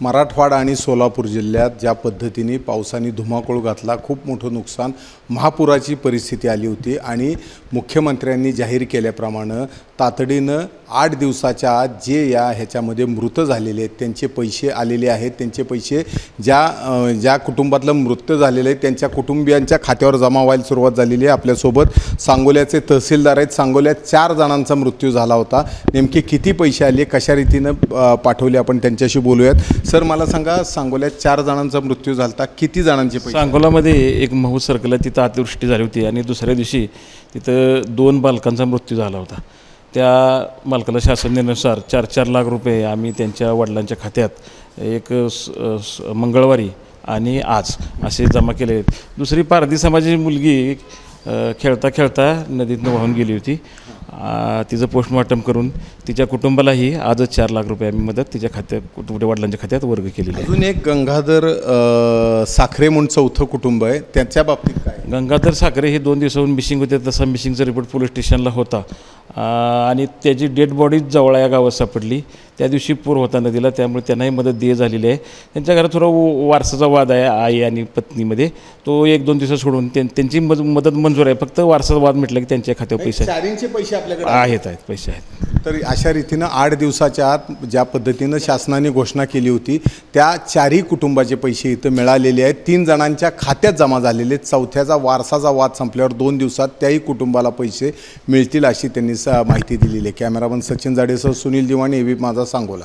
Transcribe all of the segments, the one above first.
मराठवाडा आणि सोलापूर जिल्ह्यात ज्या पद्धतीने पावसाने धुमाकूळ घातला, खूप मोठं नुकसान, महापुराची परिस्थिती आली होती आणि मुख्यमंत्र्यांनी जाहीर केल्याप्रमाणे तातडीनं 8 दिवसाच्या आत जे ह्याच्यामध्ये मृत झालेले आहेत त्यांचे पैसे आलेले आहेत। त्यांचे पैसे ज्या कुटुंबातलं मृत्यू झालेले आहे त्यांच्या कुटुंबियांच्या खात्यावर जमा व्हायला सुरुवात झालेली आहे। आपल्यासोबत सांगोल्याचे तहसीलदार आहेत। सांगोल्यात 4 जणांचा मृत्यू झाला होता। नेमके किती पैसे आले, कशा रीतीनं पाठवले, आपण त्यांच्याशी बोलूयात। सर, मला सांगा, सांगोल्यात 4 जणांचा मृत्यू झाला, किती जणांचे पैसे? सांगोलामध्ये एक महू सर्कल तिथं अतिवृष्टी झाली होती आणि दुसऱ्या दिवशी तिथं 2 बालकांचा मृत्यू झाला होता। त्या बालकाला शासनानुसार 4-4 लाख रुपये आम्ही त्यांच्या वडिलांच्या खात्यात एक मंगळवारी आणि आज असे जमा केले आहेत। दुसरी पारधी समाजाची मुलगी खेळता खेळता नदीतनं वाहून गेली होती। तिचं पोस्टमॉर्टम करून तिच्या कुटुंबालाही आजच 4 लाख रुपये आम्ही मदत तिच्या खात्यात वडिलांच्या खात्यात वर्ग केलेली आहे। अजून एक गंगाधर साखरे म्हणून 4थं कुटुंब आहे, त्याच्या बाबतीत काय? गंगाधर साखरे हे 2 दिवसाहून मिसिंग होते। तसा मिसिंगचा रिपोर्ट पोलीस स्टेशनला होता आणि त्याची डेड बॉडी जवळ या गावात सापडली। त्या दिवशी पूर होता नदीला, त्यामुळे त्यांनाही मदत देय झालेली आहे। त्यांच्या घरात थोडा वारसाचा वाद आहे आई आणि पत्नीमध्ये, तो 1-2 दिवस सोडून त्यांची मदत मंजूर आहे। फक्त वारसाचा वाद मिटला की त्यांच्या खात्यावर पैसे आपल्याकडे आहेत पैसे आहेत। तर अशा रीतीनं 8 दिवसाच्या आत ज्या पद्धतीनं शासनाने घोषणा केली होती त्या 4ही कुटुंबाचे पैसे इथं मिळालेले आहेत। 3 जणांच्या खात्यात जमा झालेले आहेत। 4थ्याचा वारसाचा वाद संपल्यावर 2 दिवसात त्याही कुटुंबाला पैसे मिळतील अशी त्यांनी माहिती दिलेली आहे। कॅमेरामन सचिन जाडेसह सुनील दिवाणी, एबीपी माझा, सांगोला।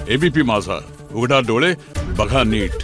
एबीपी माझा, उघडा डोळे बघा नीट।